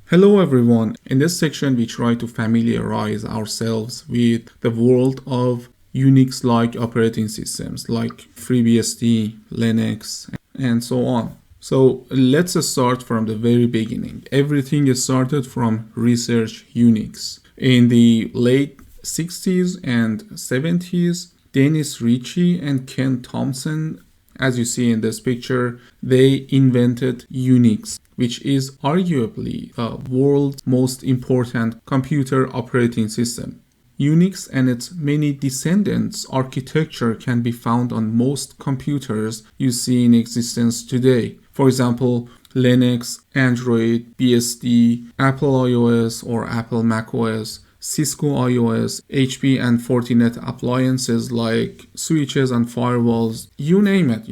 Hello everyone. In this section, we try to familiarize ourselves with the world of Unix-like operating systems like FreeBSD, Linux, and so on. So let's start from the very beginning. Everything started from Research Unix. In the late 60s and 70s, Dennis Ritchie and Ken Thompson, as you see in this picture, they invented Unix, which is arguably the world's most important computer operating system. Unix and its many descendants architecture can be found on most computers you see in existence today. For example, Linux, Android, BSD, Apple iOS or Apple macOS, Cisco iOS, HP and Fortinet appliances like switches and firewalls, you name it,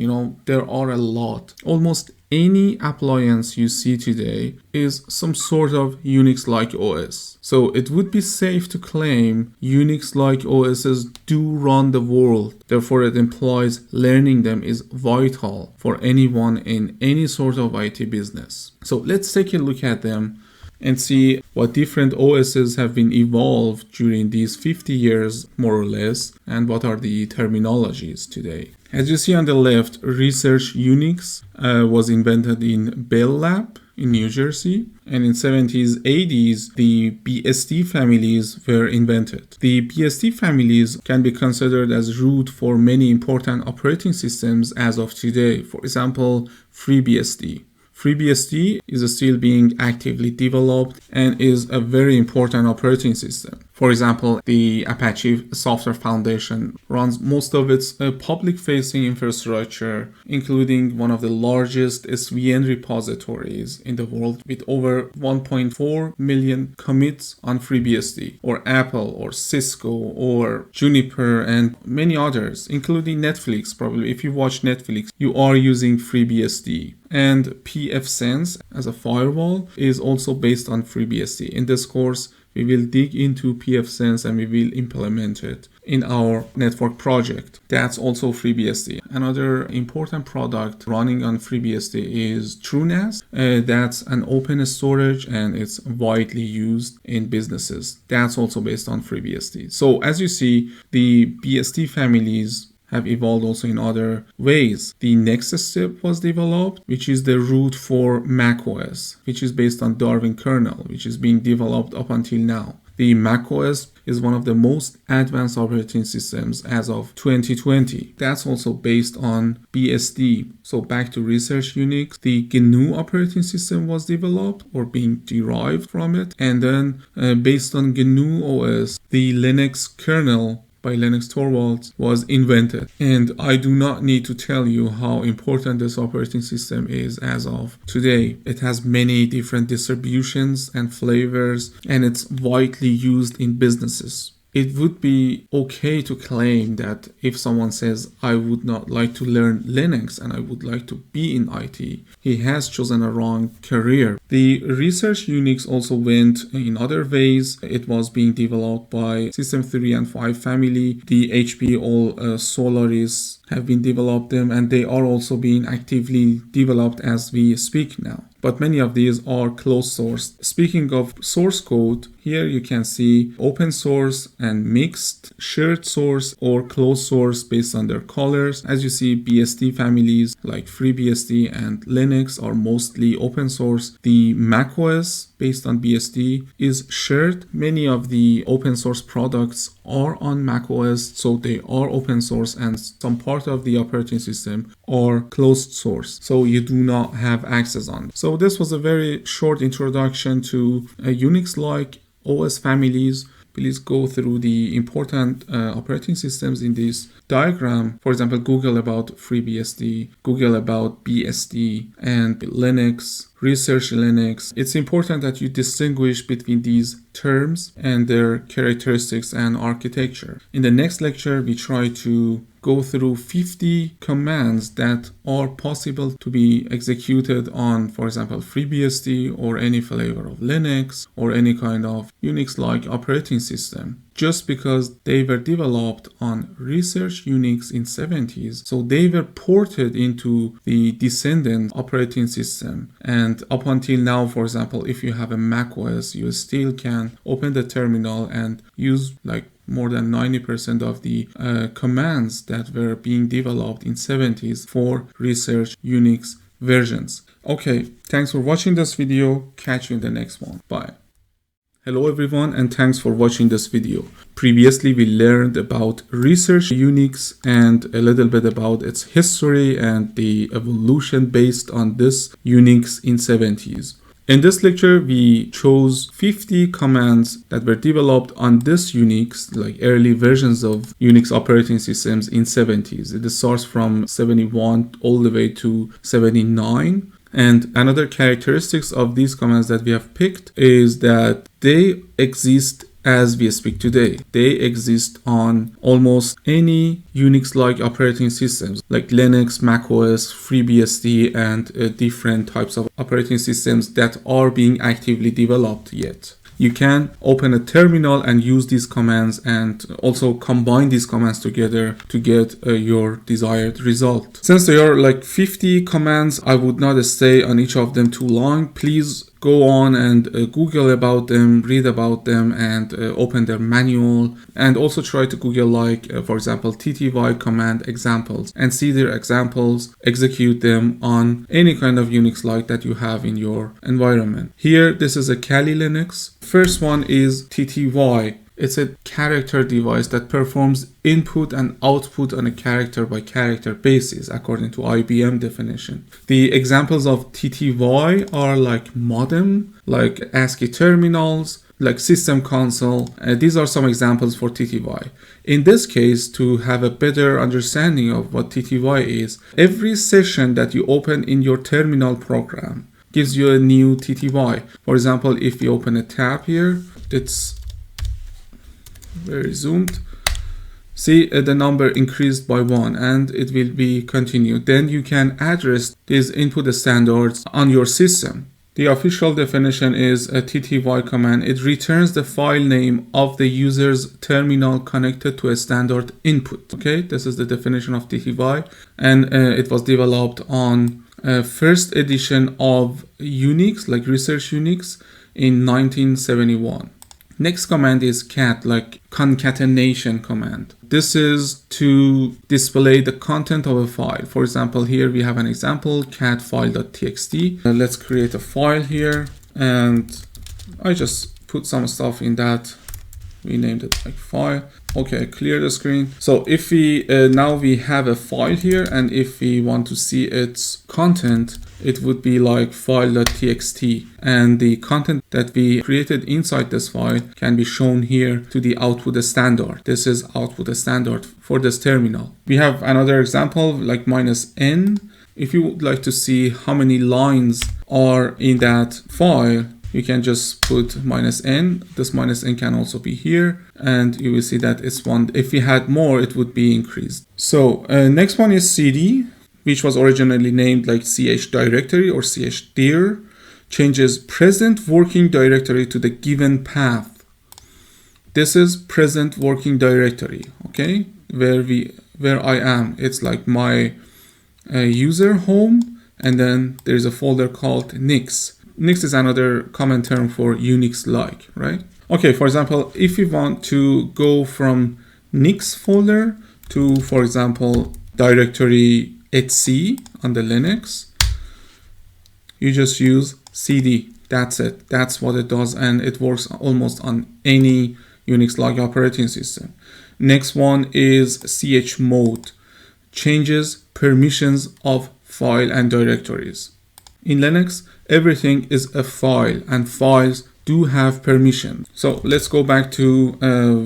there are a lot. Almost any appliance you see today is some sort of Unix-like OS. So it would be safe to claim Unix-like OSs do run the world. Therefore, it implies learning them is vital for anyone in any sort of IT business. So let's take a look at them and see what different OSs have been evolved during these 50 years, more or less, and what are the terminologies today. As you see on the left, Research Unix was invented in Bell Lab in New Jersey, and in 70s, 80s, the BSD families were invented. The BSD families can be considered as root for many important operating systems as of today. For example, FreeBSD. FreeBSD is still being actively developed and is a very important operating system. For example, the Apache Software Foundation runs most of its public-facing infrastructure, including one of the largest SVN repositories in the world with over 1.4 million commits on FreeBSD, or Apple, or Cisco, or Juniper, and many others, including Netflix. Probably if you watch Netflix, you are using FreeBSD. And pfSense as a firewall is also based on FreeBSD. In this course, we will dig into pfSense and we will implement it in our network project. That's also FreeBSD. Another important product running on FreeBSD is TrueNAS. That's an open storage and it's widely used in businesses. That's also based on FreeBSD. So as you see, the BSD families have evolved also in other ways. The next step was developed, which is the root for macOS, which is based on Darwin kernel, which is being developed up until now. The macOS is one of the most advanced operating systems as of 2020. That's also based on BSD. So back to Research Unix, the GNU operating system was developed or being derived from it. And then based on GNU OS, the Linux kernel by Linus Torvalds was invented. And I do not need to tell you how important this operating system is as of today. It has many different distributions and flavors, and it's widely used in businesses. It would be okay to claim that if someone says, I would not like to learn Linux and I would like to be in IT, he has chosen a wrong career. The Research Unix also went in other ways. It was being developed by System 3 and 5 family. The HP all Solaris have been developed them, and they are also being actively developed as we speak now. But many of these are closed source. Speaking of source code, here you can see open source and mixed, shared source or closed source based on their colors. As you see, BSD families like FreeBSD and Linux are mostly open source. The macOS based on BSD is shared. Many of the open source products are on macOS, so they are open source, and some part of the operating system are closed source, so you do not have access on. So this was a very short introduction to Unix-like OS families. Please go through the important operating systems in this diagram. For example, Google about FreeBSD, Google about BSD, and Linux, Research Linux. It's important that you distinguish between these terms and their characteristics and architecture. In the next lecture, we try to go through 50 commands that are possible to be executed on, for example, FreeBSD or any flavor of Linux or any kind of Unix-like operating system, just because they were developed on Research Unix in 70s. So they were ported into the descendant operating system. And up until now, for example, if you have a macOS, you still can open the terminal and use like more than 90% of the commands that were being developed in 70s for Research Unix versions. Okay, thanks for watching this video. Catch you in the next one. Bye. Hello everyone, and thanks for watching this video. Previously we learned about Research Unix and a little bit about its history and the evolution based on this Unix in 70s. In this lecture, we chose 50 commands that were developed on this Unix, like early versions of Unix operating systems in 70s. It starts from 71 all the way to 79. And another characteristics of these commands that we have picked is that they exist as we speak today. They exist on almost any Unix-like operating systems like Linux, macOS, FreeBSD, and different types of operating systems that are being actively developed yet. You can open a terminal and use these commands and also combine these commands together to get your desired result. Since there are like 50 commands, I would not stay on each of them too long. Please go on and Google about them, read about them, and open their manual, and also try to Google like for example tty command examples and see their examples, execute them on any kind of Unix-like that you have in your environment. Here this is a Kali Linux. First one is tty. It's a character device that performs input and output on a character by character basis according to IBM definition. The examples of tty are like modem, like ASCII terminals, like system console. These are some examples for tty. In this case, to have a better understanding of what tty is, every session that you open in your terminal program gives you a new tty. For example, if you open a tab here, it's very zoomed. See the number increased by 1 and it will be continued. Then you can address these input standards on your system. The official definition is a tty command. It returns the file name of the user's terminal connected to a standard input. Okay, this is the definition of tty, and it was developed on first edition of Unix, like Research Unix, in 1971. Next command is cat, like concatenation command. This is to display the content of a file. For example, here we have an example, cat file.txt. Let's create a file here, and I just put some stuff in that. We named it like file. Okay, clear the screen. So if we now we have a file here, and if we want to see its content, it would be like file.txt, and the content that we created inside this file can be shown here to the output standard. This is output standard for this terminal. We have another example like -n. If you would like to see how many lines are in that file, you can just put -n. This -n can also be here, and you will see that it's one. If we had more, it would be increased. So next one is cd, which was originally named like ch directory or ch dir, changes present working directory to the given path. This is present working directory, okay, where I am. It's like my user home, and then there's a folder called nix. Nix is another common term for Unix-like, right? Okay, for example, if we want to go from nix folder to, for example, directory etc on the Linux, you just use cd. That's it. That's what it does, and it works almost on any Unix-like operating system. Next one is chmod, changes permissions of file and directories. In Linux, everything is a file, and files do have permission. So let's go back to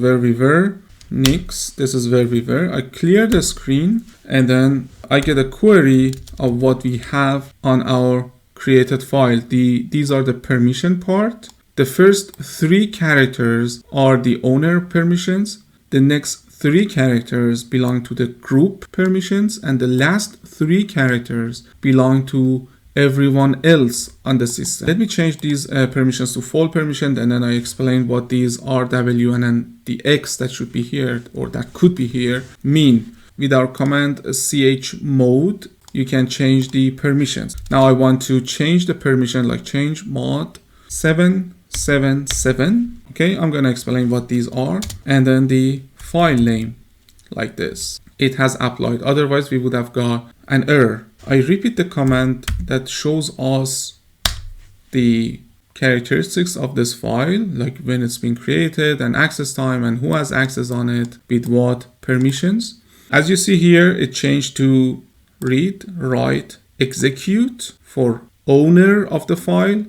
where we were. Nix, this is where we were. I clear the screen, and then I get a query of what we have on our created file. These are the permission part. The first 3 characters are the owner permissions. The next 3 characters belong to the group permissions, and the last 3 characters belong to everyone else on the system. Let me change these permissions to full permission, and then I explain what these RW and then the X that should be here or that could be here mean. With our command chmod, you can change the permissions. Now I want to change the permission, like change mod 777. Okay, I'm gonna explain what these are, and then the file name like this. It has applied, otherwise we would have got an error. I repeat the command that shows us the characteristics of this file, like when it's been created and access time and who has access on it with what permissions. As you see here, it changed to read, write, execute for owner of the file,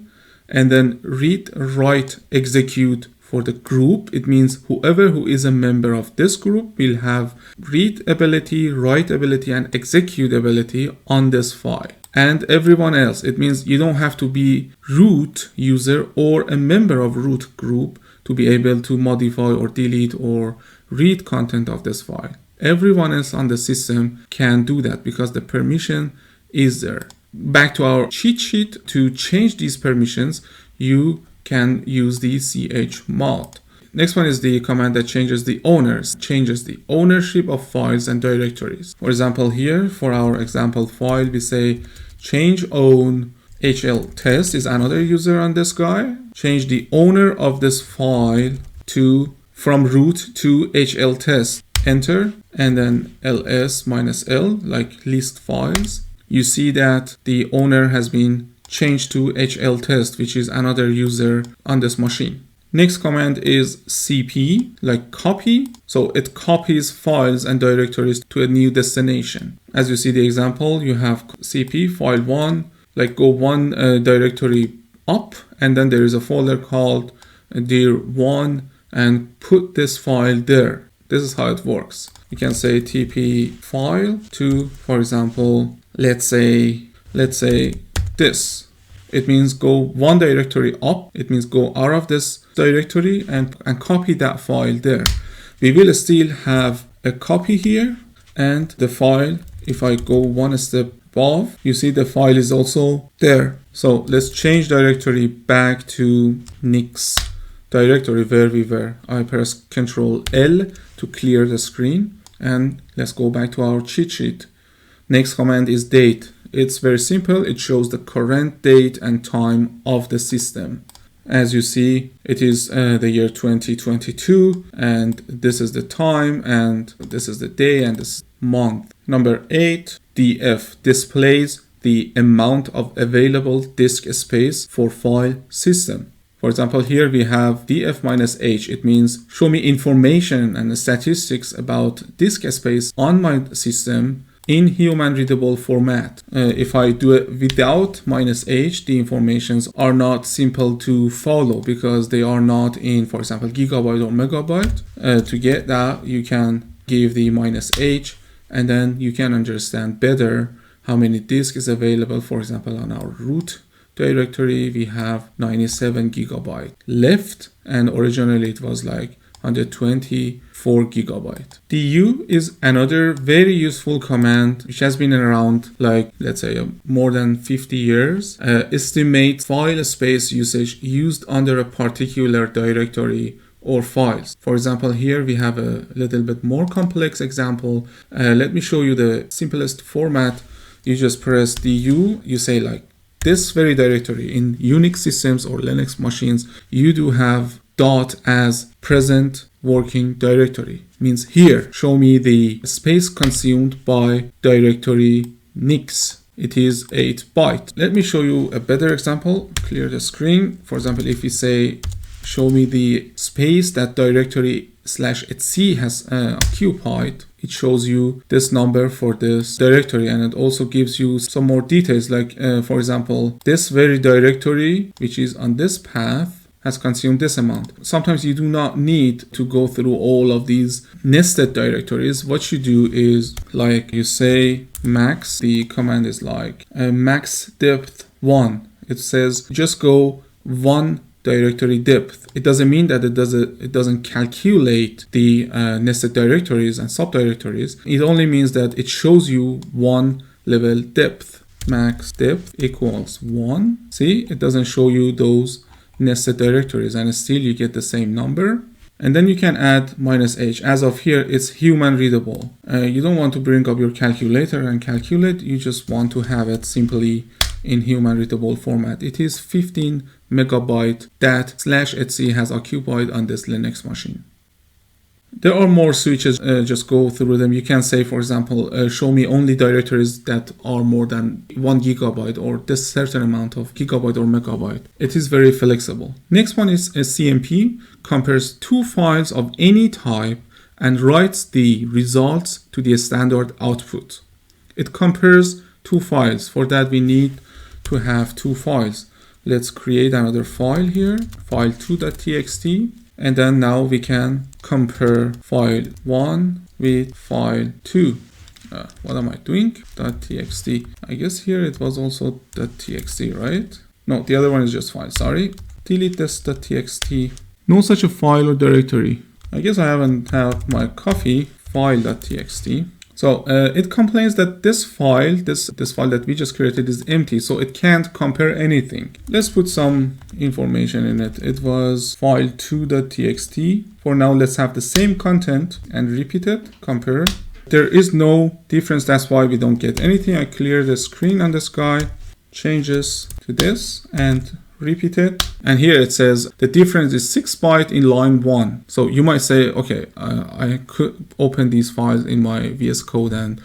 and then read, write, execute for the group. It means whoever who is a member of this group will have read ability, write ability, and execute ability on this file. And everyone else, it means you don't have to be root user or a member of root group to be able to modify or delete or read content of this file. Everyone else on the system can do that because the permission is there. Back to our cheat sheet. To change these permissions, you can use the chmod. Next one is the command that changes the owners, changes the ownership of files and directories. For example, here for our example file, we say change own HL test is another user on this guy. Change the owner of this file to from root to HL test. Enter, and then ls-l like list files. You see that the owner has been changed to HL test, which is another user on this machine. Next command is cp, like copy. So it copies files and directories to a new destination. As you see the example, you have cp file 1, like go one directory up, and then there is a folder called dir1, and put this file there. This is how it works. You can say tp file to, for example, let's say this. It means go one directory up. It means go out of this directory and copy that file there. We will still have a copy here, and the file, if I go one step above, you see the file is also there. So let's change directory back to Nix directory where we were. I press Ctrl L to clear the screen, and let's go back to our cheat sheet. Next command is date. It's very simple. It shows the current date and time of the system. As you see, it is the year 2022, and this is the time, and this is the day, and this month. Number 8, df displays the amount of available disk space for file system. For example, here we have df-h. It means show me information and statistics about disk space on my system in human readable format. If I do it without -h, the informations are not simple to follow because they are not in, for example, gigabyte or megabyte. To get that, you can give the -h, and then you can understand better how many disks is available. For example, on our root directory, we have 97 gigabyte left, and originally it was like 124 gigabyte. du is another very useful command which has been around, like, let's say more than 50 years. Estimate file space usage used under a particular directory or files. For example, here we have a little bit more complex example. Let me show you the simplest format. You just press du, you say like this very directory. In Unix systems or Linux machines, you do have dot as present working directory. Means here, show me the space consumed by directory Nix. It is 8 byte. Let me show you a better example. Clear the screen. For example, if we say, show me the space that directory /etc has occupied, it shows you this number for this directory, and it also gives you some more details, like for example, this very directory which is on this path has consumed this amount. Sometimes you do not need to go through all of these nested directories. What you do is, like, you say max, the command is like max depth 1. It says just go one directory depth. It doesn't mean that it doesn't calculate the nested directories and subdirectories. It only means that it shows you one level depth. Max depth equals 1. See, it doesn't show you those nested directories, and still you get the same number. And then you can add -h. As of here, it's human readable. You don't want to bring up your calculator and calculate. You just want to have it simply in human readable format. It is 15 megabyte that /etc has occupied on this Linux machine. There are more switches, just go through them. You can say, for example, show me only directories that are more than 1 gigabyte or this certain amount of gigabyte or megabyte. It is very flexible. Next one is a CMP, compares two files of any type and writes the results to the standard output. It compares two files. For that, we need to have two files. Let's create another file here, file2.txt. And then now we can compare file 1 with file 2. What am I doing? .txt. I guess here it was also .txt, right? No, the other one is just file, sorry. Delete this .txt. No such a file or directory. I guess I haven't had my coffee, file.txt. So it complains that this file that we just created is empty, so it can't compare anything. Let's put some information in it. It was file2.txt. For now, let's have the same content and repeat it, compare. There is no difference, that's why we don't get anything. I clear the screen on this guy, changes to this, and repeat it. And here it says the difference is 6 bytes in line 1. So you might say, okay, I could open these files in my VS Code and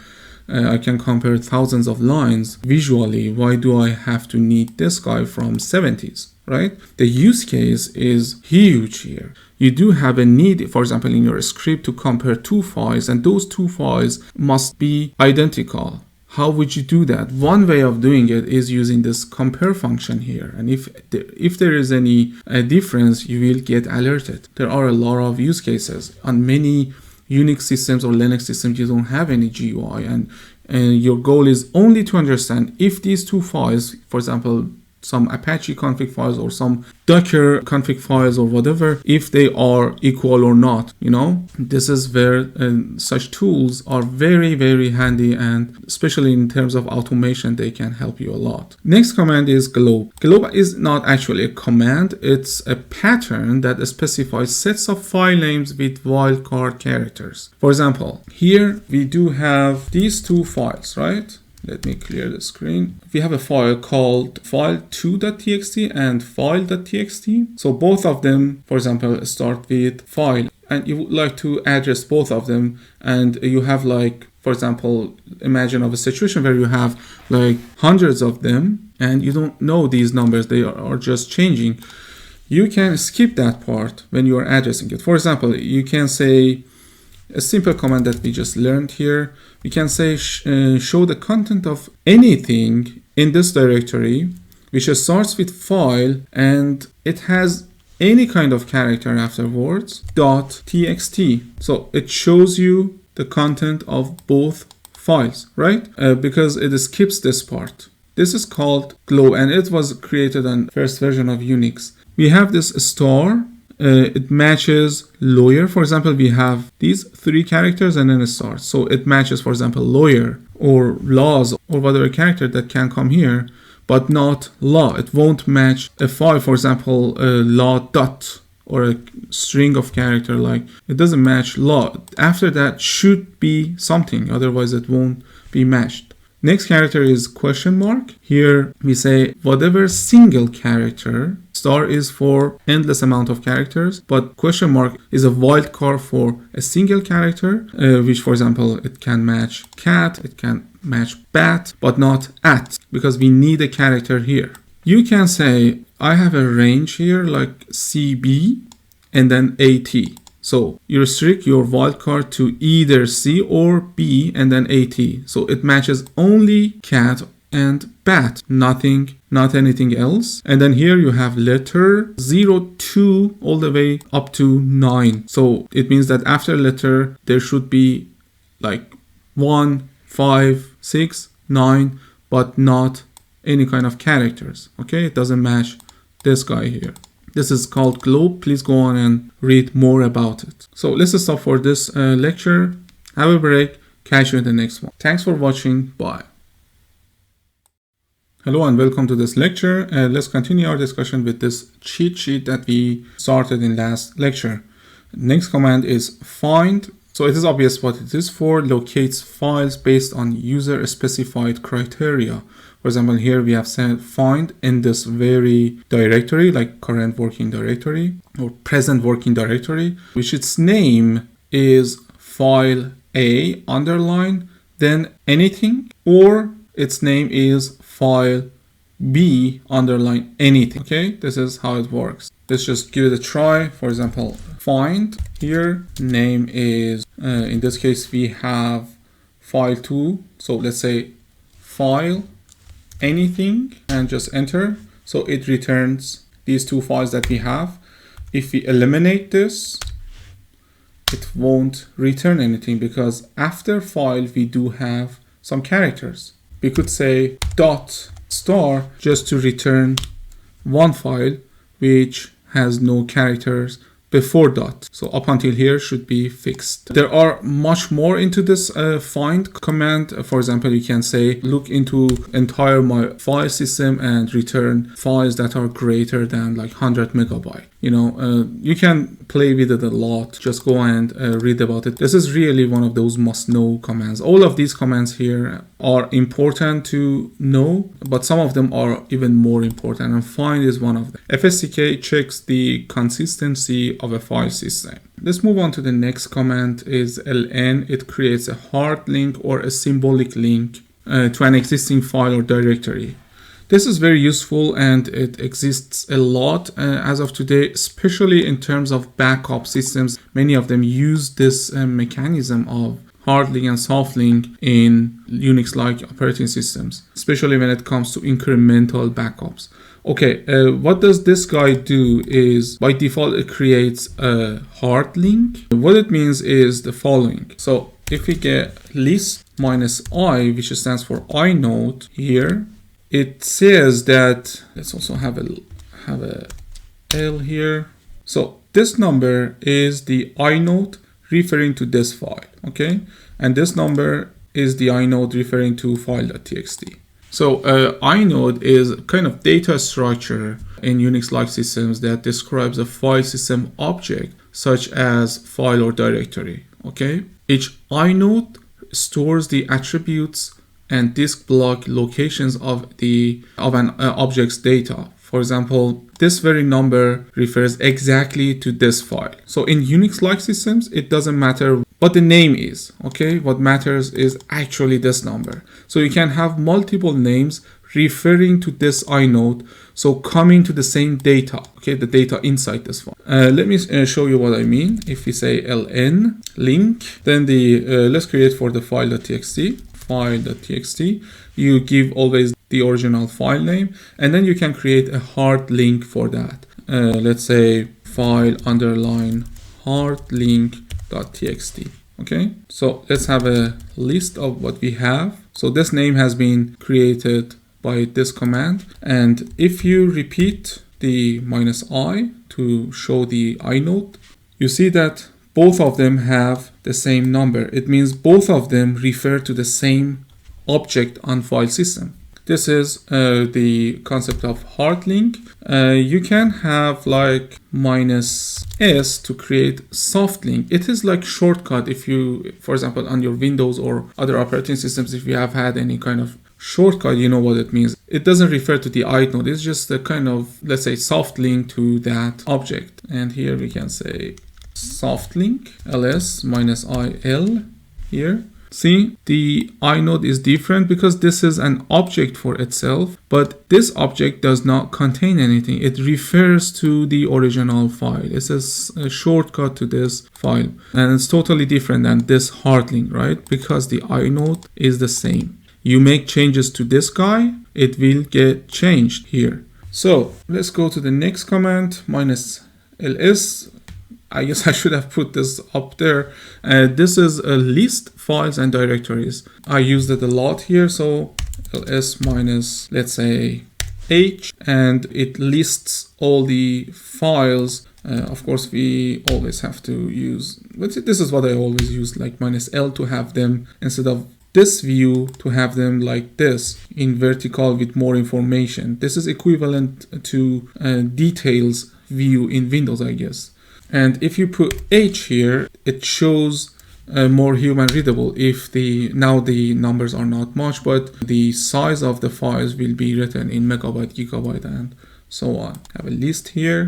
I can compare thousands of lines visually. Why do I have to need this guy from 70s, right? The use case is huge here. You do have a need, for example, in your script to compare two files, and those two files must be identical. How would you do that? One way of doing it is using this compare function here. And if there is any difference, you will get alerted. There are a lot of use cases. On many Unix systems or Linux systems, you don't have any GUI. And your goal is only to understand if these two files, for example, some Apache config files or some Docker config files or whatever, if they are equal or not, you know. This is where such tools are very, very handy, and especially in terms of automation, they can help you a lot. Next command is globe. Globe is not actually a command, it's a pattern that specifies sets of file names with wildcard characters. For example, here we do have these two files, right? Let me clear the screen. We have a file called file2.txt and file.txt. So both of them, for example, start with file, and you would like to address both of them. And you have, like, for example, imagine of a situation where you have like hundreds of them and you don't know these numbers, they are just changing. You can skip that part when you are addressing it. For example, you can say a simple command that we just learned here. We can say show the content of anything in this directory which starts with file and it has any kind of character afterwards .txt. So it shows you the content of both files, right? Because it skips this part. This is called globe, and it was created on first version of Unix. We have this star. It matches lawyer. For example, we have these three characters and then a star. So it matches, for example, lawyer or laws or whatever character that can come here, but not law. It won't match a file, for example, law dot or a string of character, like it doesn't match law. After that should be something, otherwise it won't be matched. Next character is question mark. Here we say whatever single character, star is for endless amount of characters, but question mark is a wildcard for a single character, which, for example, it can match cat, it can match bat, but not at, because we need a character here. You can say I have a range here like CB and then AT. So you restrict your wildcard to either C or B and then AT. So it matches only cat and bat, not anything else. And then here you have letter 0, 2 all the way up to 9. So it means that after letter there should be like 1, 5, 6, 9, but not any kind of characters. Okay, it doesn't match this guy here. This is called globe. Please go on and read more about it. So let's stop for this lecture. Have a break. Catch you in the next one. Thanks for watching. Bye. Hello and welcome to this lecture. Let's continue our discussion with this cheat sheet that we started in last lecture. Next command is find. So it is obvious what it is for. Locates files based on user specified criteria. For example, here we have said find in this very directory, like current working directory or present working directory, which its name is file A underline, then anything, or its name is file B underline anything. Okay, this is how it works. Let's just give it a try. For example, find here, name is, in this case, we have file2. So let's say file anything and just enter. So it returns these two files that we have. If we eliminate this, it won't return anything because after file, we do have some characters. We could say dot star just to return one file which has no characters before dot. So up until here should be fixed. There are much more into this find command. For example, you can say look into entire my file system and return files that are greater than like 100 megabyte. You know, you can play with it a lot. Just go and read about it. This is really one of those must know commands. All of these commands here are important to know, but some of them are even more important, and find is one of them. FSCK checks the consistency of a file system. Let's move on to the next command is ln. It creates a hard link or a symbolic link to an existing file or directory. This is very useful and it exists a lot as of today, especially in terms of backup systems. Many of them use this mechanism of hard link and soft link in Unix-like operating systems, especially when it comes to incremental backups. Okay, what does this guy do is by default it creates a hard link. What it means is the following. So if we get list -i, which stands for inode here, it says that, let's also have a L here. So this number is the inode referring to this file, okay? And this number is the inode referring to file.txt. So inode is kind of data structure in Unix-like systems that describes a file system object such as file or directory, okay? Each inode stores the attributes and disk block locations of an object's data. For example, this very number refers exactly to this file. So in Unix-like systems, it doesn't matter what the name is, okay? What matters is actually this number. So you can have multiple names referring to this inode, so coming to the same data, okay? The data inside this file. Let me show you what I mean. If we say ln link, then let's create for the file.txt. You give always the original file name, and then you can create a hard link for that. Let's say file underline hard link.txt. Okay, so let's have a list of what we have. So this name has been created by this command, and if you repeat the -i to show the inode, you see that both of them have the same number. It means both of them refer to the same object on file system. This is the concept of hard link. You can have like -s to create soft link. It is like shortcut if you, for example, on your Windows or other operating systems, if you have had any kind of shortcut, you know what it means. It doesn't refer to the inode. It's just a kind of, let's say, soft link to that object. And here we can say soft link ls -il here. See, the inode is different because this is an object for itself, but this object does not contain anything. It refers to the original file. It's a shortcut to this file, and it's totally different than this hard link, right? Because the inode is the same. You make changes to this guy, it will get changed here. So let's go to the next command, -ls. I guess I should have put this up there. This is a list files and directories. I used it a lot here. So ls minus, let's say, H, and it lists all the files. Of course, we always have to use, this is what I always use, like -L to have them, instead of this view, to have them like this in vertical with more information. This is equivalent to details view in Windows, I guess. And if you put H here, it shows more human readable. If now the numbers are not much, but the size of the files will be written in megabyte, gigabyte, and so on. Have a list here.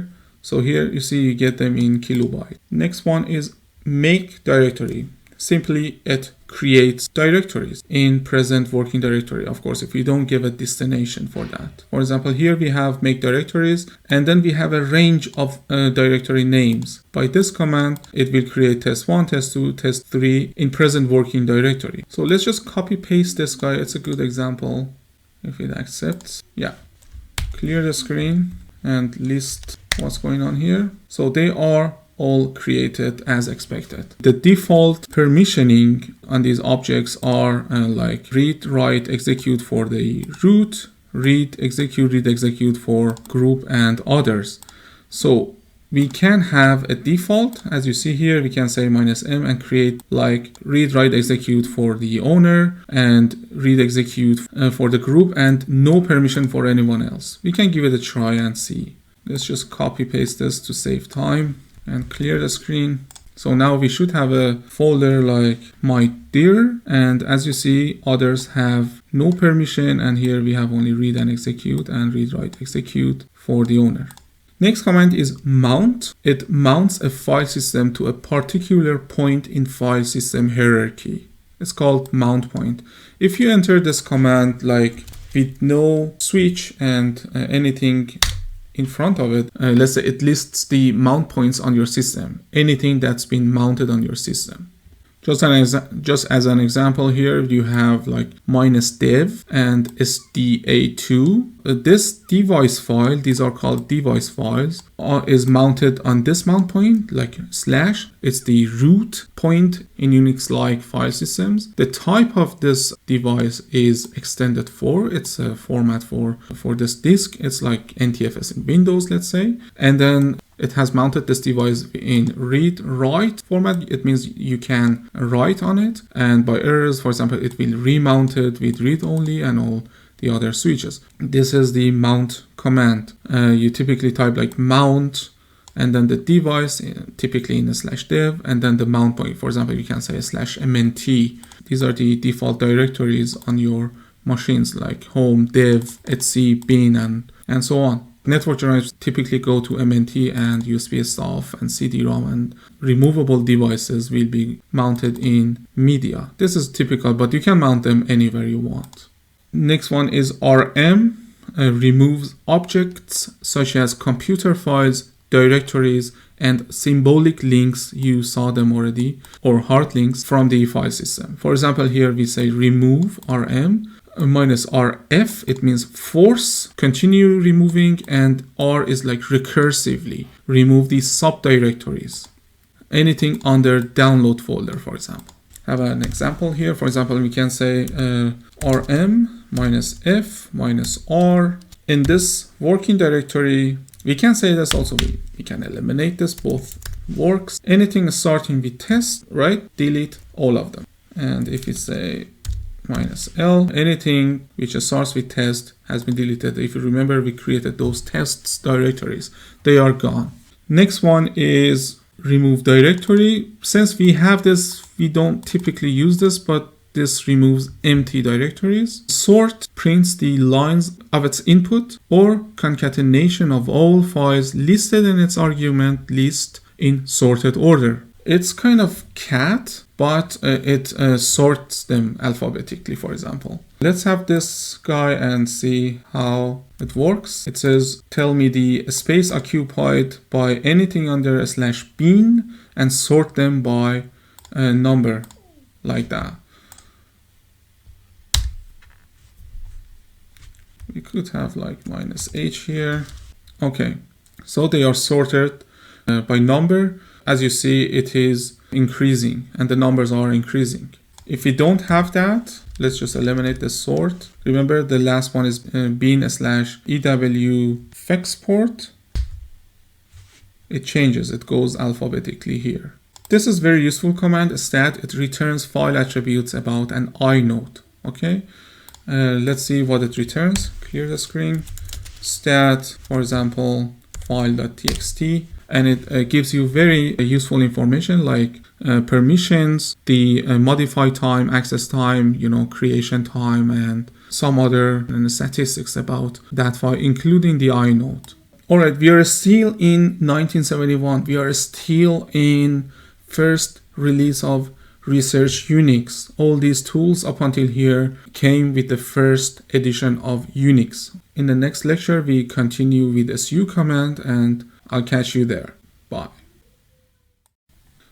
So here you see you get them in kilobyte. Next one is make directory. Simply it creates directories in present working directory. Of course, if we don't give a destination for that. For example, here we have make directories, and then we have a range of directory names. By this command, it will create test1, test2, test3 in present working directory. So let's just copy paste this guy. It's a good example if it accepts. Yeah, clear the screen and list what's going on here. So they are all created as expected. The default permissioning on these objects are like read, write, execute for the root, read, execute for group and others. So we can have a default, as you see here, we can say -M and create like read, write, execute for the owner and read, execute for the group, and no permission for anyone else. We can give it a try and see. Let's just copy paste this to save time and clear the screen. So now we should have a folder like my dir, and as you see, others have no permission, and here we have only read and execute and read, write, execute for the owner. Next command is mount. It mounts a file system to a particular point in file system hierarchy. It's called mount point. If you enter this command like with no switch and anything in front of it, let's say it lists the mount points on your system, anything that's been mounted on your system. Just as an example here, you have like -dev and sda2. This device file, these are called device files, is mounted on this mount point, like /. It's the root point in Unix-like file systems. The type of this device is extended for. It's a format for this disk. It's like NTFS in Windows, let's say. And then it has mounted this device in read-write format. It means you can write on it, and by errors, for example, it will remount it with read-only and all the other switches. This is the mount command. You typically type like mount and then the device, typically in a /dev, and then the mount point. For example, you can say /mnt. These are the default directories on your machines, like home, dev, etc, bin, and so on. Network drives typically go to MNT, and USB stuff and CD-ROM and removable devices will be mounted in media. This is typical, but you can mount them anywhere you want. Next one is RM, removes objects such as computer files, directories, and symbolic links, you saw them already, or hard links from the file system. For example, here we say remove RM, -RF, it means force, continue removing, and R is like recursively, remove these subdirectories. Anything under download folder, for example. Have an example here. For example, we can say RM -F -R. In this working directory, we can say this also, we can eliminate this, both works. Anything starting with test, right? Delete all of them. And if we say -L, anything which starts with test has been deleted. If you remember, we created those tests directories. They are gone. Next one is remove directory. Since we have this, we don't typically use this, but this removes empty directories. Sort prints the lines of its input or concatenation of all files listed in its argument list in sorted order. It's kind of cat, but it sorts them alphabetically, for example. Let's have this guy and see how it works. It says, tell me the space occupied by anything under /bin and sort them by number, like that. We could have like -H here. Okay, so they are sorted by number. As you see, it is increasing and the numbers are increasing. If we don't have that, let's just eliminate the sort. Remember the last one is bin/ew fexport. It changes, it goes alphabetically here. This is very useful command, stat. It returns file attributes about an inode. Okay, let's see what it returns. Clear the screen. Stat, for example, file.txt, and it gives you very useful information like permissions, the modify time, access time, creation time, and some other statistics about that file, including the inode. All right, we are still in 1971. We are still in first release of Research Unix. All these tools up until here came with the first edition of Unix. In the next lecture, we continue with su command, and I'll catch you there. Bye.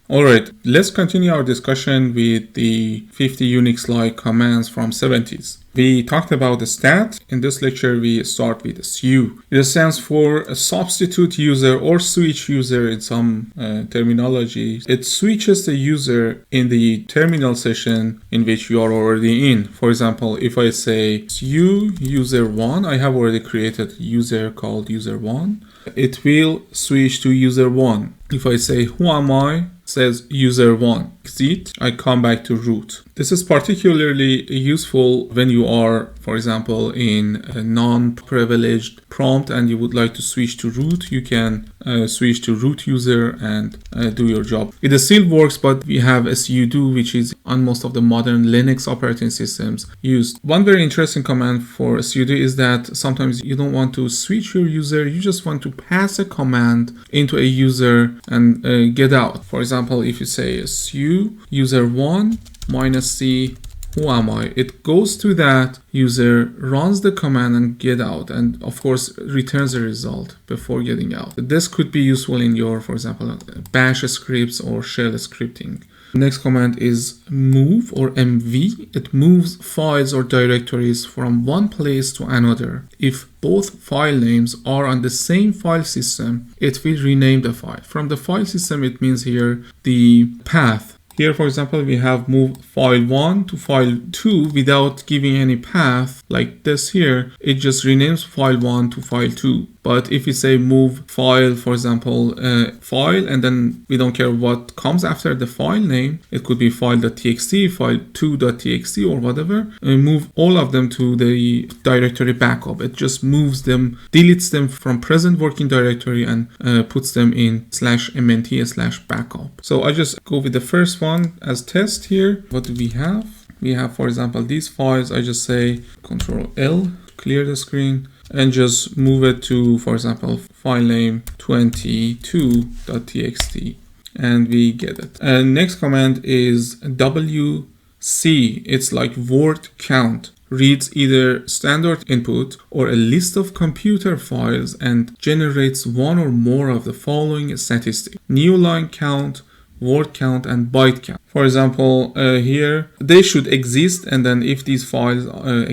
All right, let's continue our discussion with the 50 Unix-like commands from 70s. We talked about the stat. In this lecture, we start with su. It stands for a substitute user or switch user in some terminology. It switches the user in the terminal session in which you are already in. For example, if I say su user1, I have already created user called user1. It will switch to user1. If I say who am I, says user1, exit, I come back to root. This is particularly useful when you are, for example, in a non-privileged prompt and you would like to switch to root. You can switch to root user and do your job. It still works, but we have sudo, which is on most of the modern Linux operating systems used. One very interesting command for sudo is that sometimes you don't want to switch your user, you just want to pass a command into a user and get out. For example, if you say su user1 -c who am I, it goes to that user, runs the command and get out, and of course returns a result before getting out. This could be useful in your, for example, bash scripts or shell scripting. Next command is move or mv. It moves files or directories from one place to another. If both file names are on the same file system, it will rename the file. From the file system, it means here the path. Here, for example, we have moved file 1 to file 2 without giving any path like this here. It just renames file 1 to file 2. But if we say move file, for example, file, and then we don't care what comes after the file name, it could be file.txt, file2.txt, or whatever, and move all of them to the directory backup. It just moves them, deletes them from present working directory and puts them in /mnt/backup. So I just go with the first one as test here. What do we have? We have, for example, these files. I just say Ctrl-L, clear the screen, and just move it to, for example, file name 22.txt, and we get it. And next command is wc. It's like word count. Reads either standard input or a list of computer files and generates one or more of the following statistics: new line count, word count, and byte count. For example, here they should exist, and then if these files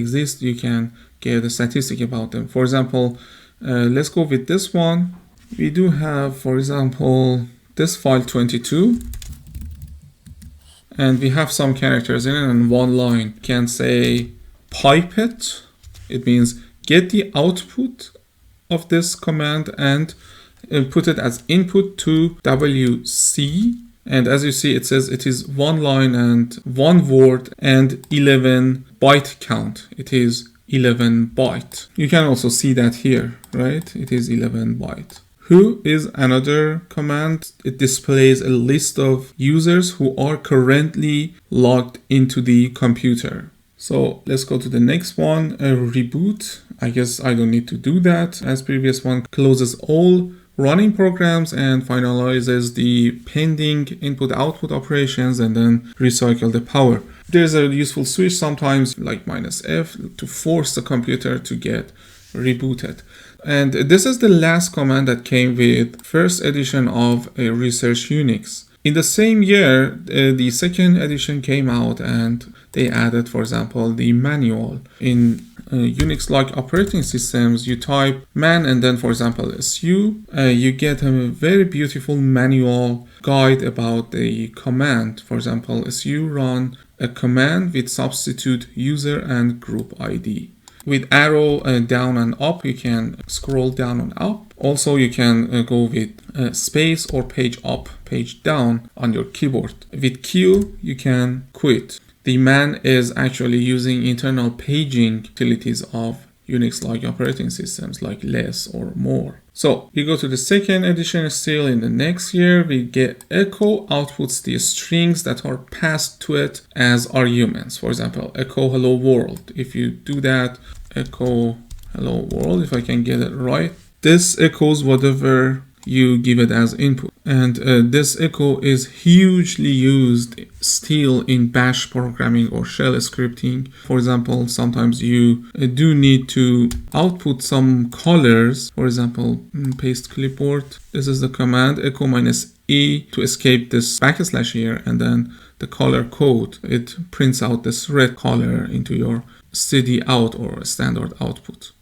exist, you can get a statistic about them. For example, let's go with this one. We do have, for example, this file 22, and we have some characters in it, and one line can say pipe it. It means get the output of this command and put it as input to wc. And as you see, it says it is one line and one word and 11 byte count. It is 11 byte. You can also see that here, right? It is 11 byte. Who is another command. It displays a list of users who are currently logged into the computer. So let's go to the next one, reboot. I guess I don't need to do that, as previous one closes all running programs and finalizes the pending input-output operations and then recycle the power. There's a useful switch sometimes like -F to force the computer to get rebooted. And this is the last command that came with first edition of Research Unix. In the same year, the second edition came out and they added, for example, the manual. In Unix-like operating systems, you type man and then, for example, su, you get a very beautiful manual guide about the command. For example, su run a command with substitute user and group ID. With arrow down and up, you can scroll down and up. Also, you can go with space or page up, page down on your keyboard. With Q, you can quit. The man is actually using internal paging utilities of Unix-like operating systems like less or more. So we go to the second edition still in the next year. We get echo outputs the strings that are passed to it as arguments. For example, echo hello world. If you do that, echo hello world, if I can get it right, this echoes whatever you give it as input. And this echo is hugely used still in bash programming or shell scripting. For example, sometimes you do need to output some colors. For example, paste clipboard. This is the command echo -e to escape this backslash here, and then the color code. It prints out this red color into your std out or standard output.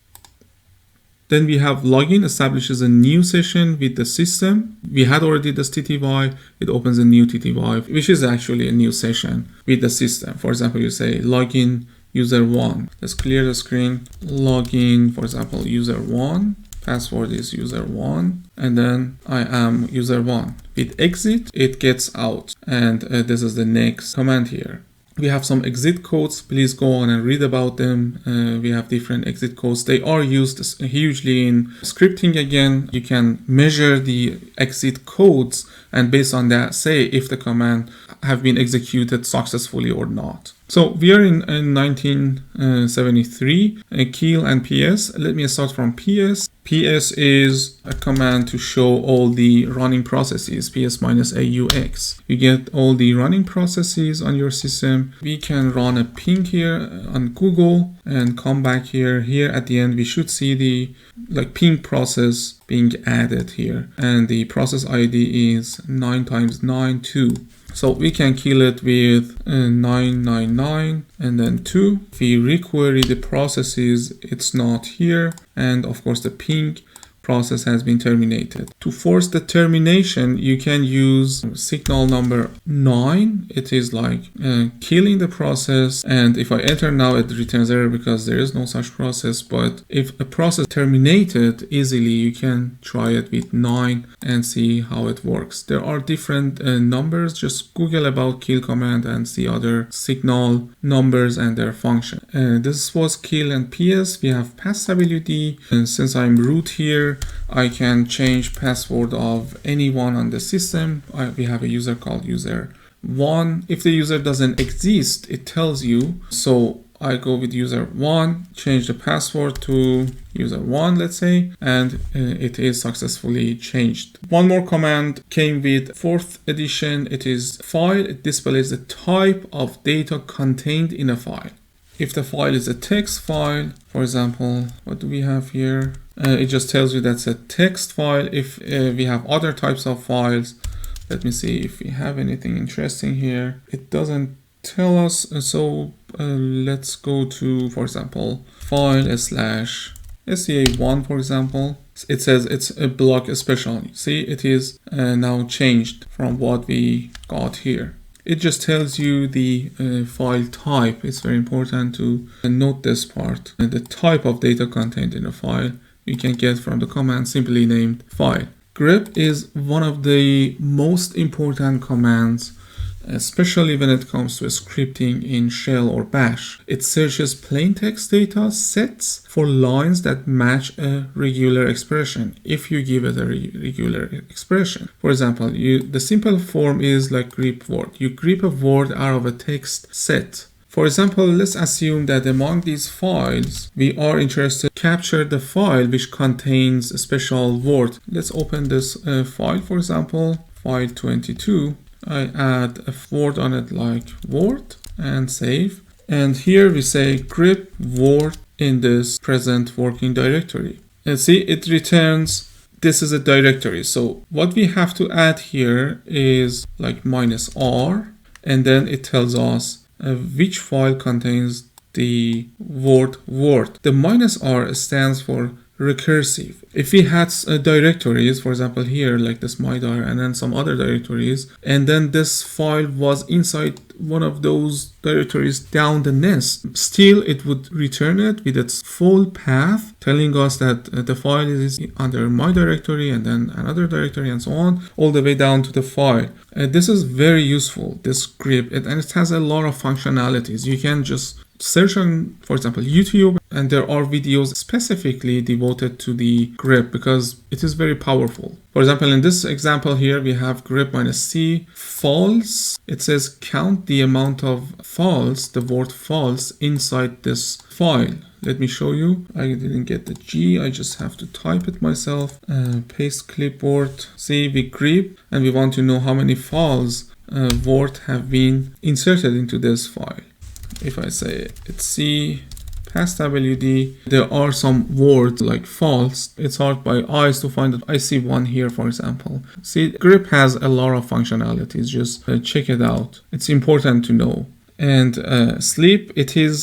Then we have login establishes a new session with the system. We had already this TTY. It opens a new TTY, which is actually a new session with the system. For example, you say login user 1. Let's clear the screen. Login, for example, user 1. Password is user 1. And then I am user 1. With exit, it gets out. And this is the next command here. We have some exit codes. Please go on and read about them. We have different exit codes. They are used hugely in scripting again. You can measure the exit codes and based on that say if the command have been executed successfully or not. So we are in 1973, kill and PS. Let me start from PS. PS is a command to show all the running processes, PS-AUX. You get all the running processes on your system. We can run a ping here on Google and come back here. Here at the end, we should see the ping process being added here. And the process ID is 9 × 9, 2. So we can kill it with 999 and then 2. If we requery the processes, it's not here. And of course the ping process has been terminated. To force the termination, you can use signal number 9. It is like killing the process. And if I enter now, it returns error because there is no such process. But if a process terminated easily, you can try it with 9 and see how it works. There are different numbers. Just Google about kill command and see other signal numbers and their function. This was kill and PS. We have passwd. And since I'm root here, I can change password of anyone on the system. We have a user called user1. If the user doesn't exist, it tells you. So I go with user1, change the password to user1, let's say, and it is successfully changed. One more command came with 4th edition. It is file. It displays the type of data contained in a file. If the file is a text file, for example, what do we have here? It just tells you that's a text file. If we have other types of files, let me see if we have anything interesting here. It doesn't tell us. So let's go to, for example, file/SCA1, for example. It says it's a block special. See, it is now changed from what we got here. It just tells you the file type. It's very important to note this part. And the type of data contained in a file you can get from the command simply named file. grep is one of the most important commands, especially when it comes to scripting in shell or bash. It searches plain text data sets for lines that match a regular expression if you give it a regular expression. For example, the simple form is like grep word. You grep a word out of a text set. For example, let's assume that among these files, we are interested to capture the file which contains a special word. Let's open this file, for example, file 22. I add a word on it like word and save. And here we say grep word in this present working directory. And see, it returns this is a directory. So what we have to add here is like -r, and then it tells us which file contains the word. The -r stands for recursive. If we had directories, for example here, like this mydir, and then some other directories, and then this file was inside one of those directories down the nest, still it would return it with its full path, telling us that the file is under my directory and then another directory and so on, all the way down to the file. This is very useful, this script, and it has a lot of functionalities. You can just search on, for example, YouTube, and there are videos specifically devoted to the grep because it is very powerful. For example, in this example here, we have grep -c false. It says count the amount of false, the word false, inside this file. Let me show you. I didn't get the G. I just have to type it myself. Paste clipboard. See, we grep, and we want to know how many false words have been inserted into this file. If I say it's C past WD, there are some words like false. It's hard by eyes to find it. I see one here, for example. See, grep has a lot of functionalities. Just check it out. It's important to know. And sleep, it is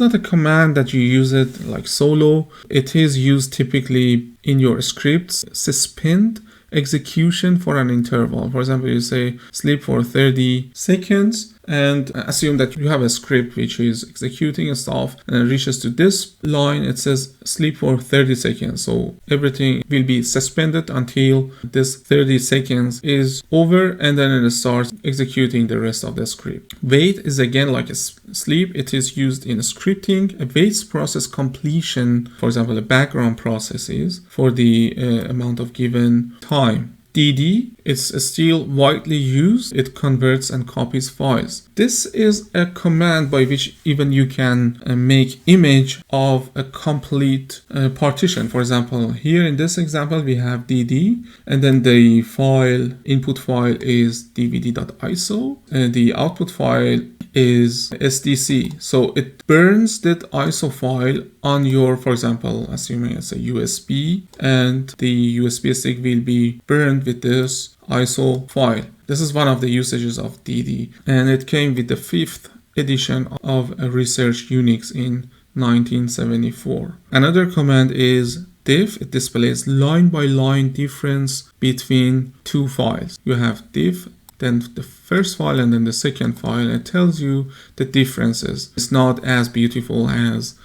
not a command that you use it like solo. It is used typically in your scripts. Suspend execution for an interval. For example, you say sleep for 30 seconds, and assume that you have a script which is executing stuff, and it reaches to this line, it says sleep for 30 seconds. So everything will be suspended until this 30 seconds is over, and then it starts executing the rest of the script. Wait is again like a sleep. It is used in scripting. Awaits process completion, for example, the background processes for the amount of given time. DD, it's still widely used. It converts and copies files. This is a command by which even you can make image of a complete partition. For example, here in this example, we have DD, and then the file, input file is dvd.iso, and the output file is SDC. So it burns that ISO file on your, for example, assuming it's a USB, and the USB stick will be burned with this ISO file. This is one of the usages of DD, and it came with the 5th edition of Research Unix in 1974. Another command is diff. It displays line by line difference between two files. You have diff, then the first file and then the second file. It tells you the differences. It's not as beautiful as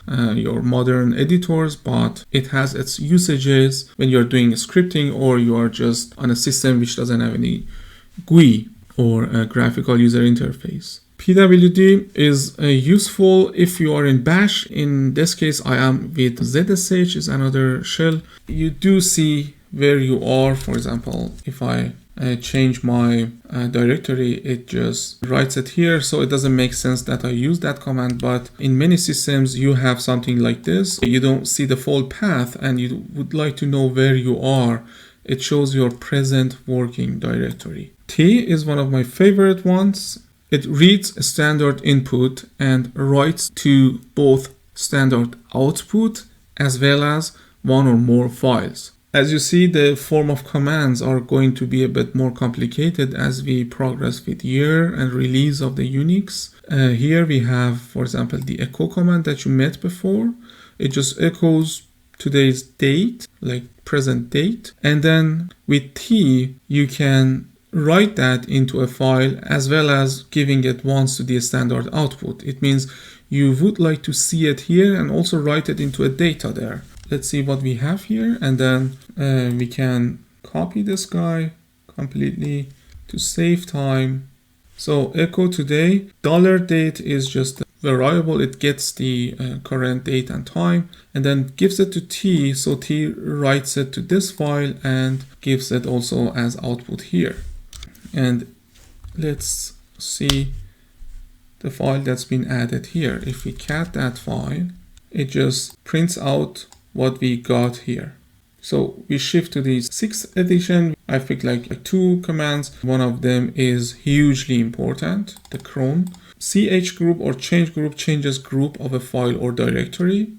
your modern editors, but it has its usages when you're doing scripting or you are just on a system which doesn't have any GUI or a graphical user interface. PWD is useful if you are in Bash. In this case, I am with ZSH, is another shell. You do see where you are. For example, if I change my directory, it just writes it here, so it doesn't make sense that I use that command. But in many systems you have something like this. You don't see the full path and you would like to know where you are. It shows your present working directory. T is one of my favorite ones. It reads standard input and writes to both standard output as well as one or more files. As you see, the form of commands are going to be a bit more complicated as we progress with year and release of the Unix. Here we have, for example, the echo command that you met before. It just echoes today's date, like present date. And then with T, you can write that into a file as well as giving it once to the standard output. It means you would like to see it here and also write it into a data there. Let's see what we have here, and then we can copy this guy completely to save time. So echo today, $date is just a variable. It gets the current date and time and then gives it to T. So T writes it to this file and gives it also as output here. And let's see the file that's been added here. If we cat that file, it just prints out what we got here. So we shift to the 6th edition. I picked like 2 commands. One of them is hugely important, the cron. Ch group or change group changes group of a file or directory.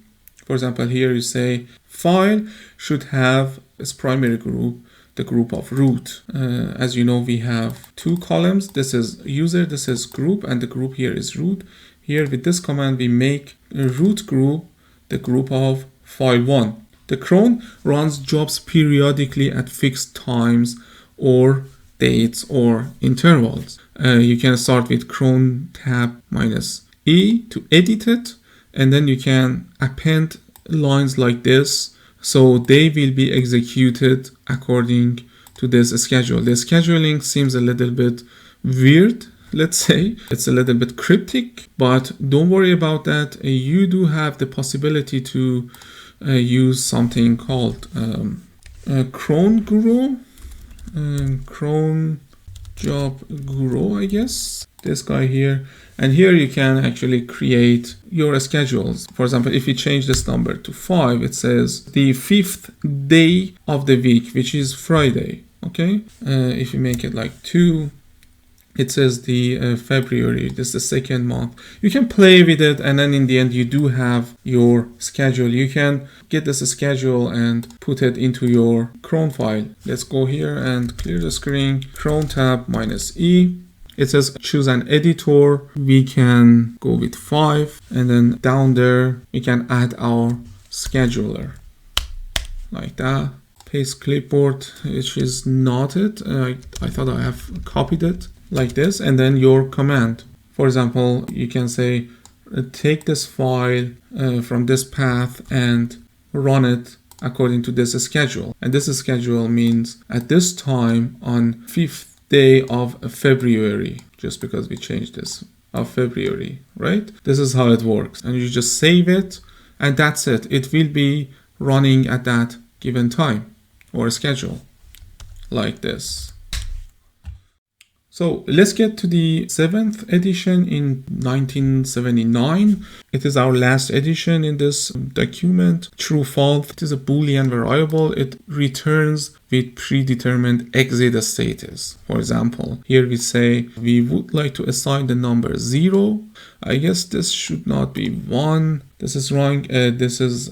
For example, here you say file should have its primary group, the group of root. As you know, we have 2 columns. This is user, this is group, and the group here is root. Here with this command, we make a root group the group of file 1. The cron runs jobs periodically at fixed times or dates or intervals. You can start with cron tab -e to edit it, and then you can append lines like this, so they will be executed according to this schedule. The scheduling seems a little bit weird, let's say. It's a little bit cryptic, but don't worry about that. You do have the possibility to use something called cron guru, cron job guru, I guess, this guy here. And here you can actually create your schedules. For example, if you change this number to 5, it says the 5th day of the week, which is Friday. Okay. If you make it like 2, it says the February, this is the 2nd month. You can play with it, and then in the end you do have your schedule. You can get this schedule and put it into your cron file. Let's go here and clear the screen. Cron tab -e. It says choose an editor. We can go with 5, and then down there we can add our scheduler like that. Paste clipboard, which is not it. I thought I have copied it like this, and then your command. For example, you can say take this file from this path and run it according to this schedule. And this schedule means at this time on 5th day of February, just because we changed this, of February, right? This is how it works. And you just save it, and that's it. It will be running at that given time or schedule like this. So let's get to the 7th edition in 1979. It is our last edition in this document. True false. It is a Boolean variable. It returns with predetermined exit status. For example, here we say we would like to assign the number 0. I guess this should not be 1. This is wrong. This is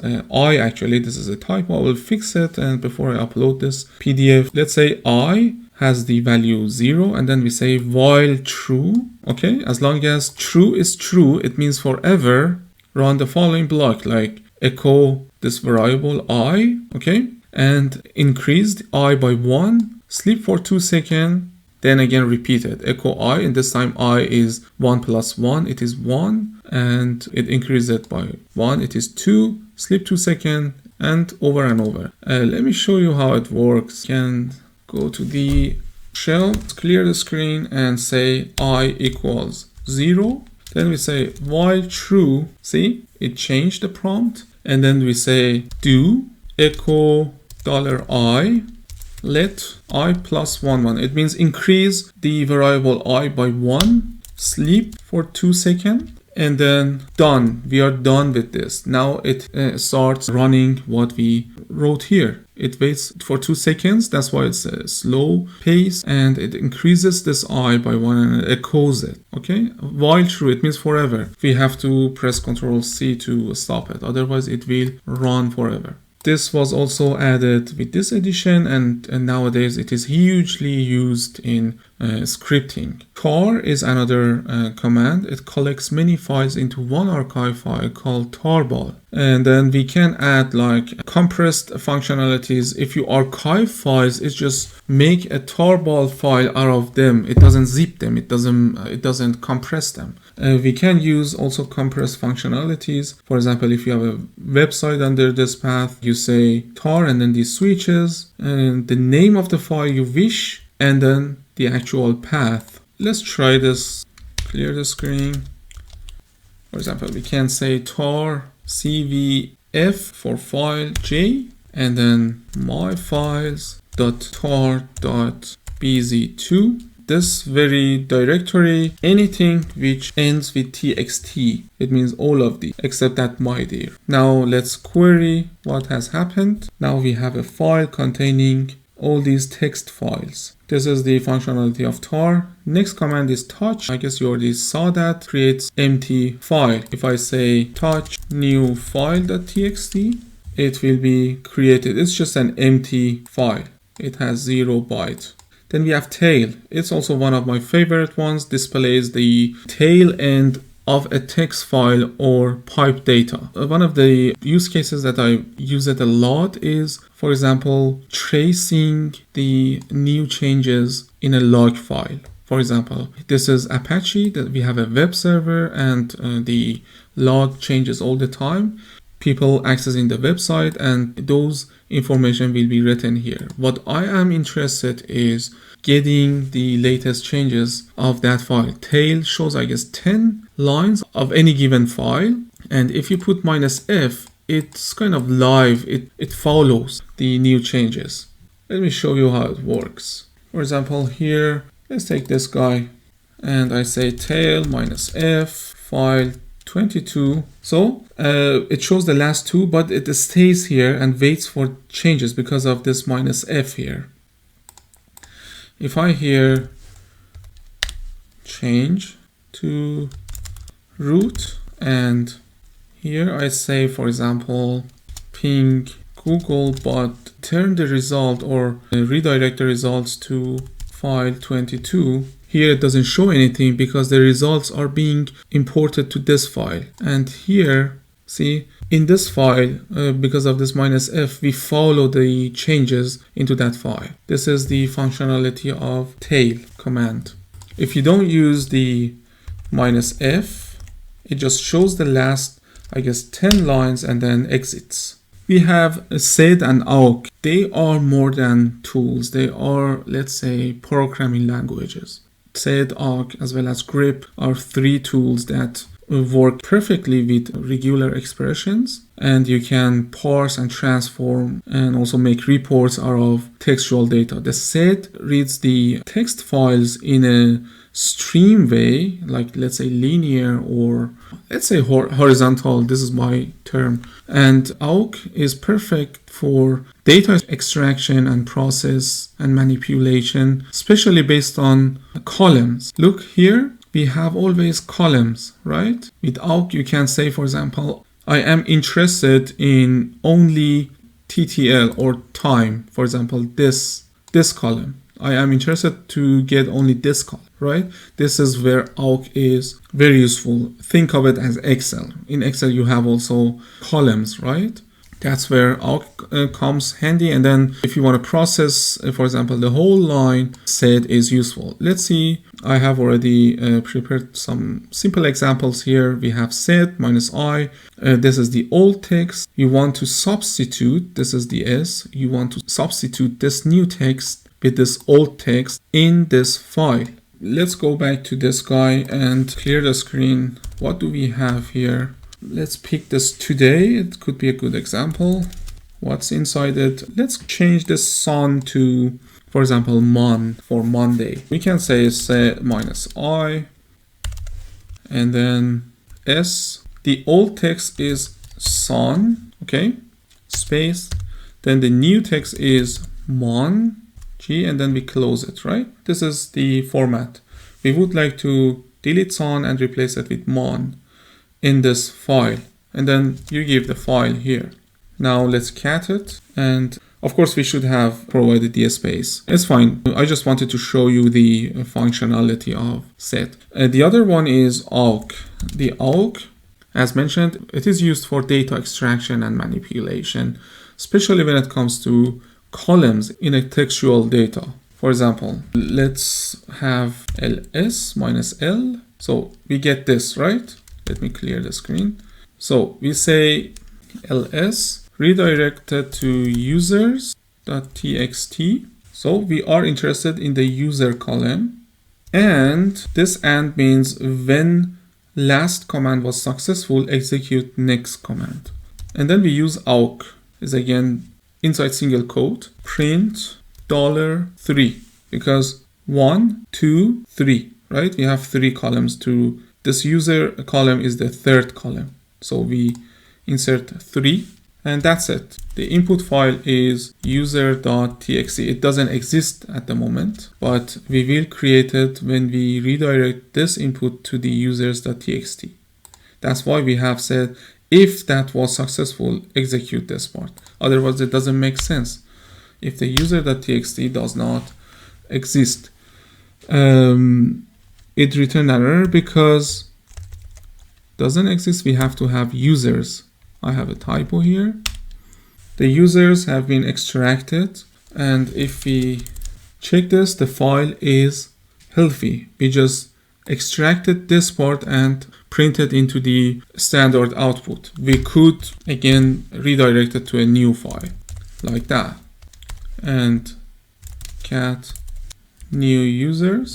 I actually. This is a typo. I will fix it. And before I upload this PDF, let's say I has the value 0, and then we say while true. Okay, as long as true is true, it means forever run the following block, like echo this variable I, okay, and increase the I by 1, sleep for 2 seconds, then again repeat it, echo I, and this time I is 1 plus 1, it is 1, and it increases it by 1, it is 2, sleep 2 seconds, and over. Let me show you how it works. Can go to the shell, clear the screen, and say I equals 0. Then we say while true, see, it changed the prompt. And then we say do echo $I, let I plus 1. It means increase the variable I by 1, sleep for 2 seconds, and then done. We are done with this. Now it starts running what we wrote here. It waits for 2 seconds. That's why it's a slow pace, and it increases this I by 1 and it echoes it. Okay. While true, it means forever. We have to press Ctrl+C to stop it. Otherwise, it will run forever. This was also added with this edition, and nowadays it is hugely used in scripting. Tar is another command. It collects many files into one archive file called tarball. And then we can add like compressed functionalities. If you archive files, it just make a tarball file out of them. It doesn't zip them. It doesn't compress them. We can use also compressed functionalities. For example, if you have a website under this path, you say tar and then these switches and the name of the file you wish, and then the actual path. Let's try this. Clear the screen. For example, we can say tar cvf for file j, and then my files.tar.bz2. This very directory, anything which ends with txt, it means all of these except that my dir. Now let's query what has happened. Now we have a file containing all these text files. This is the functionality of tar. Next command is touch. I guess you already saw that. Creates empty file. If I say touch new file.txt, it will be created. It's just an empty file. It has 0 byte. Then we have tail. It's also one of my favorite ones. Displays the tail end of a text file or pipe data. One of the use cases that I use it a lot is, for example, tracing the new changes in a log file. For example, this is Apache, that we have a web server, and the log changes all the time. People accessing the website, and those information will be written here. What I am interested is getting the latest changes of that file. Tail shows, I guess, 10 lines of any given file. And if you put -f, it's kind of live. It follows the new changes. Let me show you how it works. For example, here, let's take this guy, and I say tail -f file 22. So it shows the last two, but it stays here and waits for changes because of this -f here. If I here change to root, and here I say, for example, ping Google, but turn the result or redirect the results to file 22. Here it doesn't show anything because the results are being imported to this file. And here, see, in this file, because of this -f, we follow the changes into that file. This is the functionality of tail command. If you don't use the -f, it just shows the last, I guess, 10 lines and then exits. We have sed and awk. They are more than tools. They are, let's say, programming languages. Sed, awk, as well as grep are three tools that work perfectly with regular expressions, and you can parse and transform and also make reports out of textual data. The sed reads the text files in a stream way, like let's say linear or let's say horizontal. This is my term. And awk is perfect for data extraction and process and manipulation, especially based on columns. Look here, we have always columns, right? With awk, you can say, for example, I am interested in only TTL or time. For example, this column. I am interested to get only this column, right? This is where awk is very useful. Think of it as Excel. In Excel, you have also columns, right? That's where awk comes handy. And then if you want to process, for example, the whole line, sed is useful. Let's see, I have already prepared some simple examples here. We have sed -i. This is the old text. You want to substitute, this is the S. You want to substitute this new text with this old text in this file. Let's go back to this guy and clear the screen. What do we have here? Let's pick this today. It could be a good example. What's inside it? Let's change the sun to, for example, mon for Monday. We can say -i and then S. The old text is sun, okay? Space. Then the new text is mon, G, and then we close it, right? This is the format. We would like to delete sun and replace it with mon in this file, and then you give the file here. Now let's cat it, and of course we should have provided the space. It's fine. I just wanted to show you the functionality of sed. The other one is awk. The awk, as mentioned, it is used for data extraction and manipulation, especially when it comes to columns in a textual data. For example, let's have ls -l. So we get this, right? Let me clear the screen. So we say ls redirected to users.txt. So we are interested in the user column. And this and means when last command was successful, execute next command. And then we use awk, is again inside single quote, print $3, because 1, 2, 3, right? We have 3 columns to this user column is the third column. So we insert 3 and that's it. The input file is user.txt. It doesn't exist at the moment, but we will create it when we redirect this input to the users.txt. That's why we have said, if that was successful, execute this part. Otherwise, it doesn't make sense. If the user.txt does not exist, it returned an error because doesn't exist. We have to have users. I have a typo here. The users have been extracted, and if we check this, the file is healthy. We just extracted this part and printed into the standard output. We could again redirect it to a new file like that, and cat new users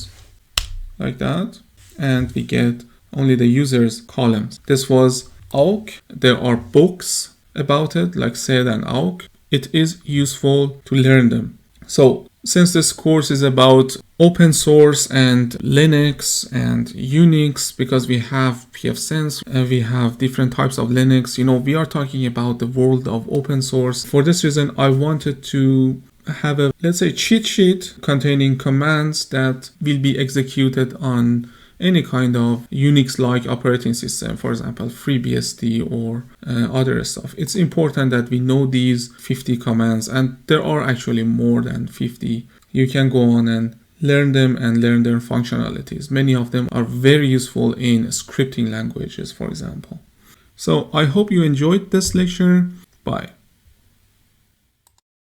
like that, and we get only the users columns. This was awk. There are books about it, like Sed and awk. It is useful to learn them. So since this course is about open source and Linux and Unix, because we have pfSense and we have different types of Linux, we are talking about the world of open source. For this reason, I wanted to have a, let's say, cheat sheet containing commands that will be executed on any kind of Unix-like operating system, for example, FreeBSD or other stuff. It's important that we know these 50 commands, and there are actually more than 50. You can go on and learn them and learn their functionalities. Many of them are very useful in scripting languages, for example. So I hope you enjoyed this lecture. Bye.